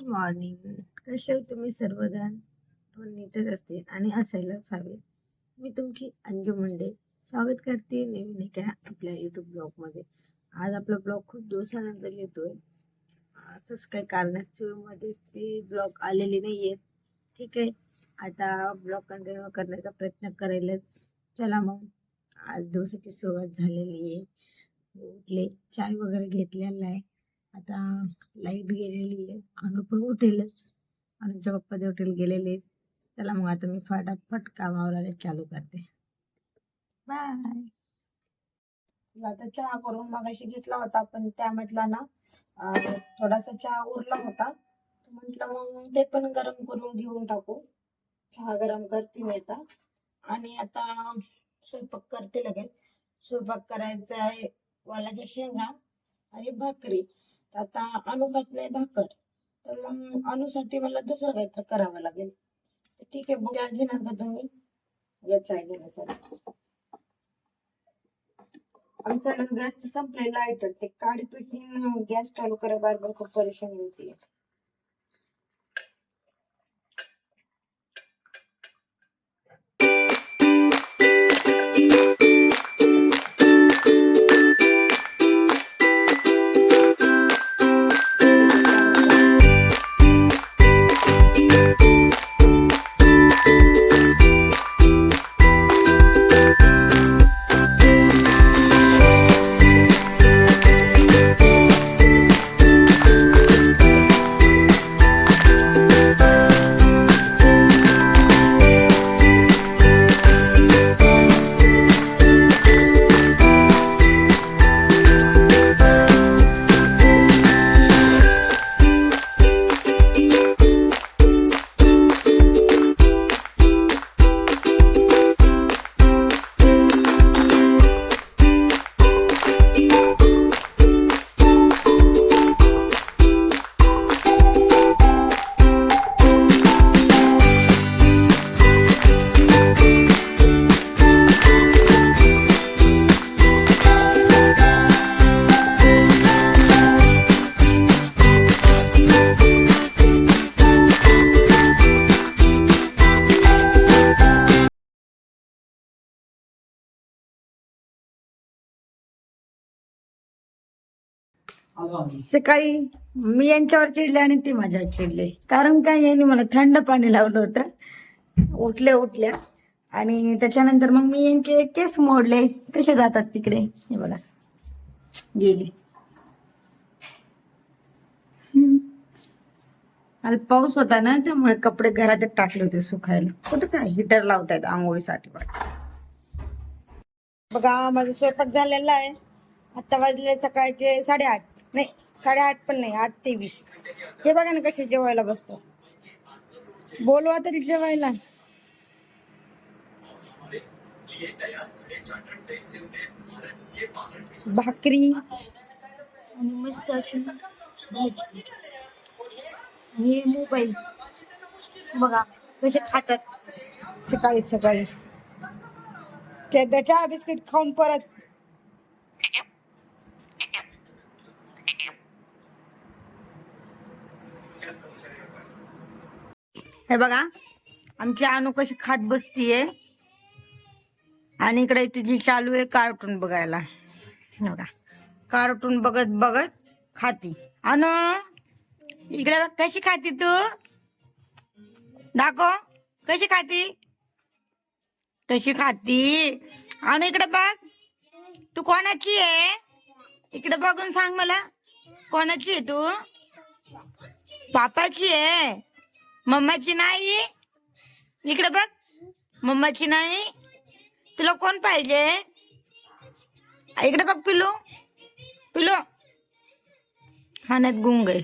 Morning. कसे हो तुम्ही सर्वजण? नीटच असतील आणि असायलाच हवे. मी तुमची अंजू मुंडे स्वागत करते नवीन एका आपल्या यूट्यूब ब्लॉगमध्ये. आज आपला ब्लॉग खूप दिवसानंतर येतोय. असंच काही कारणास्तव मध्येच ते ब्लॉग आलेले नाही आहेत. ठीक आहे, आता ब्लॉग कंटिन्यू करण्याचा प्रयत्न करायलाच. चला मग, आज दिवसाची सुरुवात झालेली आहे. उठले, चाय वगैरे घेतलेला आहे. आता लाईट गेलेली आहे. अनु पण उठेलच. अनुच्या पप्पा ड्युटीला गेलेले. चला मग आता मी फटाफट कामावर चालू करते. बाय. आता चहा करून मगाशी घेतला होता, पण त्यामधला ना थोडासा चहा उरला होता. म्हटलं मग ते पण गरम करून घेऊन टाकू. चहा गरम करते मी आता. आणि आता स्वयंपाक करते लगेच. स्वयंपाक करायचा आहे, वालाच्या शेंगा आणि भाकरी. आता अनु खात नाही भाकर, तर मग अनुसाठी मला दुसरं काहीतरी करावं लागेल. ठीक आहे, बघा घेणार का तुम्ही? या ट्राय घेण्यासाठी. आमचा ना गॅस संपलेला आहे, तर ते काडी पेटून गॅस चालू करायला बारबार खूप परेशानी होती. सकाळी मी यांच्यावर चिडले आणि ती माझ्यावर चिडले. कारण काय, यांनी मला थंड पाणी लावलं होतं उठल्या आणि त्याच्यानंतर मग मी यांचे केस मोडले. कसे जातात तिकडे, हे बघा गेले. काल पाऊस होता ना, त्यामुळे कपडे घरातच टाकले होते सुकायला. कुठंच आहे हिटर लावतायत आंघोळीसाठी. बघा माझा स्वयंपाक झालेला आहे. आता वाजले सकाळचे 8:30. नाही 8:30 पण नाही, 8:23. हे बघा ना कसे जेवायला बसतो. बोलवा तरी जेवायला. भाकरी आणि मस्त अशी भाजी. आणि मोबाईल बघा कसे खातात सकाळी सकाळी. चहा बिस्किट खाऊन परत हे बघा आमची अनु कशी खात बसतीये. आणि इकडे तिची चालू आहे कार्टून बघायला. बघा कार्टून बघत बघत खाती. अनु इकडे बघ कशी खाती तू, दाखव कशी खाती. तशी खाती. अनु इकडे बघ, तू कोणाची आहे? इकडे बघून सांग मला, कोणाची आहे तू? पापाची आहे, मम्माची नाही. इकडे बघ, मम्माची नाही. तुला कोण पाहिजे? इकडे बघ पिलू, पिलू खाण्यात गुंग आहे.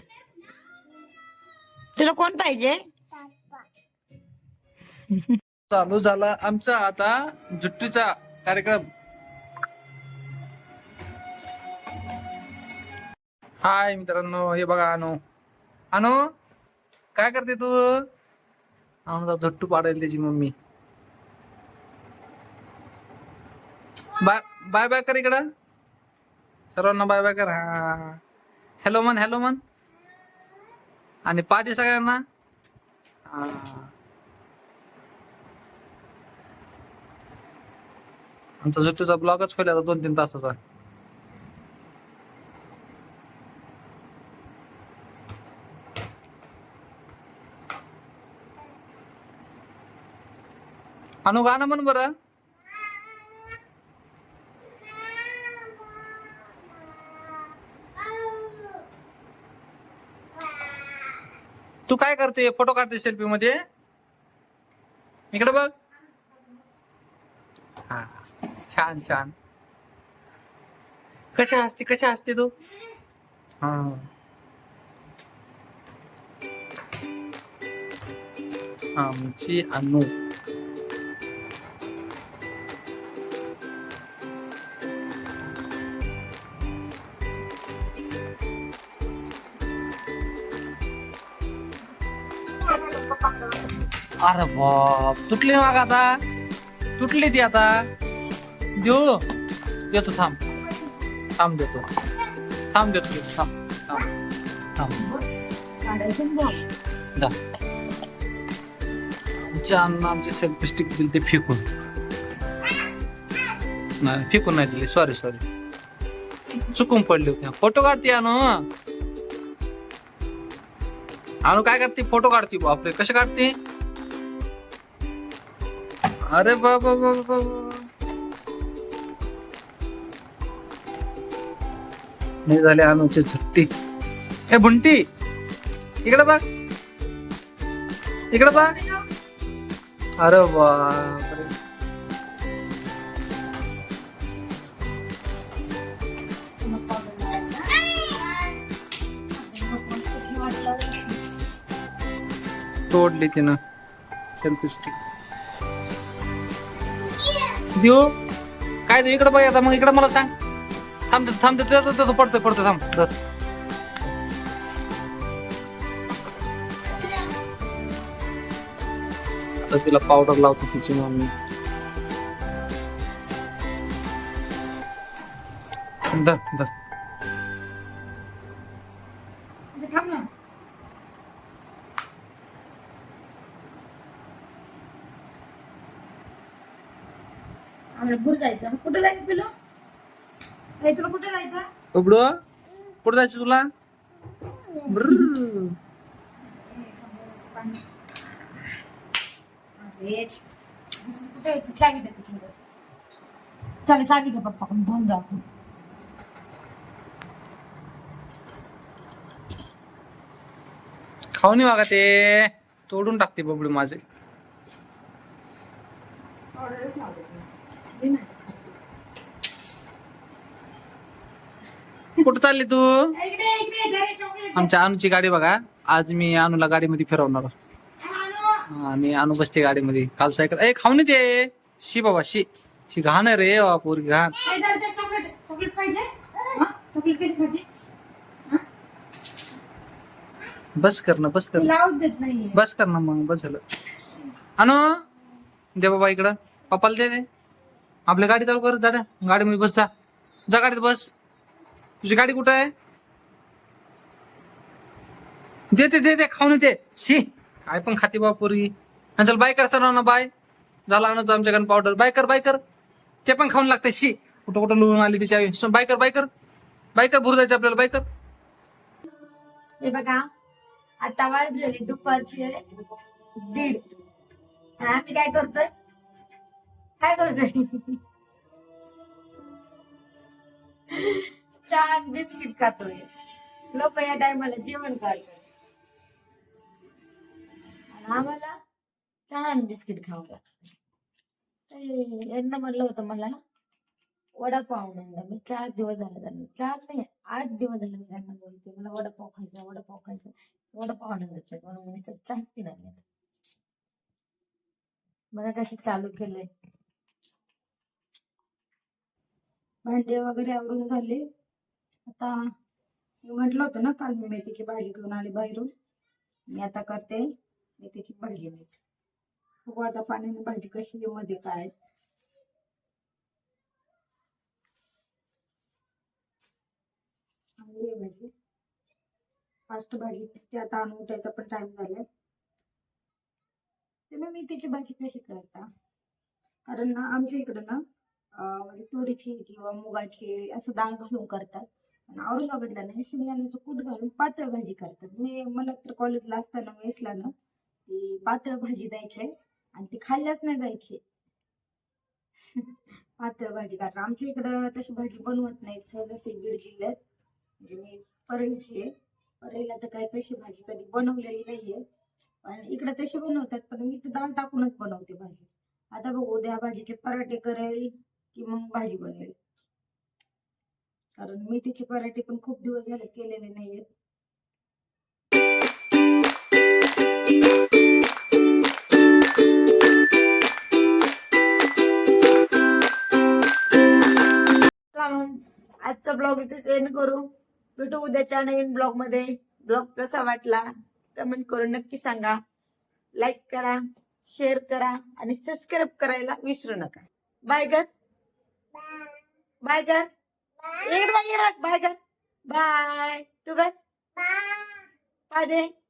तुला कोण पाहिजे? चालू झाला आमचा आता जुट्टीचा कार्यक्रम. हाय मित्रांनो, हे बघा अनु. अनु काय करते तू? आमचा जुट्टू पाडेल त्याची मम्मी. बाय बाय बाय कर इकडं सर्वांना, बाय बाय कर. हा हॅलो मन, हॅलो मन. आणि पादी सगळ्यांना. हा. आमचा जुट्टूचा ब्लॉगच खोल्या 2-3 तासाचा. अनु गाणं म्हण बरं. तू काय करते? फोटो काढते सेल्फी मध्ये. इकडे बघ. हा, छान छान. कशा हसते तू. हा. आमची अनु. अरे बाप, तुटली माग आता. तुटली ती आता. देऊ देतो. थांब देतो. थांब देतो. थांब. दा. आमचे सेल्फी स्टिक दिली ते फेकून. नाही फेकून नाही दिली. सॉरी चुकून पडली होती. फोटो काढते अनु काय करते? फोटो काढते. बापरे, कसे काढते? अरे बाबा. नाही झाले अनुची छुट्टी. ए बुंटी, इकडे बघ. अरे बापरे. तोडली तिनं सेल्फी स्टिक. देऊ काय? इकडे बघ आता. मग इकडे मला सांग. थांब देतो. पडतोय थांब. आता तिला पावडर लावतो तिची मम्मी. धर. आम्हाला जायचं. कुठे जायचं पिलो? तुला कुठे जायचं? उबडू, कुठे जायचं तुला? कुठे चावी देते तुला. चला चावी घे पप्पा कडून. धुवून जाऊ आपण. खाऊ नाही बघा ते. तोडून टाकते बबडू माझे. कुठं चालली तू? आमच्या अनुची गाडी बघा. आज मी अनुला गाडीमध्ये फिरवणार. आणि अनु बसते गाडीमध्ये. काल सायकल. खाऊ नाही ते. शी बाबा शी घाण आहे रे बाबा. पोरगी घाण. बस कर ना. बस कर ना मग. बस झालं. अनु दे बाबा इकडं. पप्पाला दे. आपल्या गाडी चालू कर. जा गाडीमध्ये बस. जा गाडीत बस. तुझी गाडी कुठं आहे? दे खाऊन दे. शी काय पण खाते बाबा पोरगी. आणि चल बाय कर सर्वांना. बाय झाला आणतो आमच्या गन पावडर. बाय कर. ते पण खाऊन लागते. शी कुठं लुळून आली तिच्या. बाय कर भरू जायचं आपल्याला. बाय कर. हे बघा, आता वाजलेले दुपारचे 1:30. आम्ही काय करतोय? चहा बिस्किट खातोय. लोक या टायमाला जेवण करतात आणि आम्हाला चहा बिस्किट खावं लागतं. यांना म्हणलं होतं मला वडापाव आणून द्या. मी 4 दिवस झाले त्यांना. 4 नाही 8 दिवस झाले मी त्यांना बोलते मला वडापाव खायचा. वडापाव आणून देतात. म्हणून मी चहाच पिणार नाही. बघा कशी चालू केलंय. भांडे वगैरे आवरून झाले. आता मी म्हटलं होतं ना काल मी मेथीची भाजी घेऊन आली बाहेरून. मी आता करते मेथीची भाजी. बघू आता पाण्याने भाजी कशी आहे मध्ये काय. भाजी फास्ट भाजी दिसते. आता आणून उठायचा पण टाइम झालाय. तुम्ही मेथीची भाजी कशी करता? कारण ना आमच्या इकडं ना म्हणजे तुरीची किंवा मुगाची असं डाळ घालून करतात. आणि औरंगाबादला नाही शेंगदाण्याचं कूट घालून पातळ भाजी करतात. मला तर कॉलेजला असताना मेसला ना ती पातळ भाजी द्यायचे आणि ती खाल्ल्याच नाही जायची. पातळ भाजी, कारण आमच्या इकडं तशी भाजी बनवत नाहीत सहजासहजी बीड जिल्ह्यात. म्हणजे मी परळीची आहे. परळीला तर काही तशी भाजी कधी बनवलेली नाहीये. आणि इकडे तशी बनवतात, पण मी तर डाळ टाकूनच बनवते भाजी. आता बघ, उद्या भाजीचे पराठे करेल की मग भाजी बनवेल. कारण मेथीचे पराठे पण खूप दिवस झाले केलेले नाहीयेत. चला मग आजचा ब्लॉग इथे एंड करू. भेटू उद्याच्या नवीन ब्लॉग मध्ये. ब्लॉग कसा वाटला कमेंट करून नक्की सांगा. लाईक करा, शेअर करा आणि सबस्क्राईब करायला विसरू नका. बाय कर, बाय कर, बाय कर, बाय कर, बाय. तू कर, बाय दे.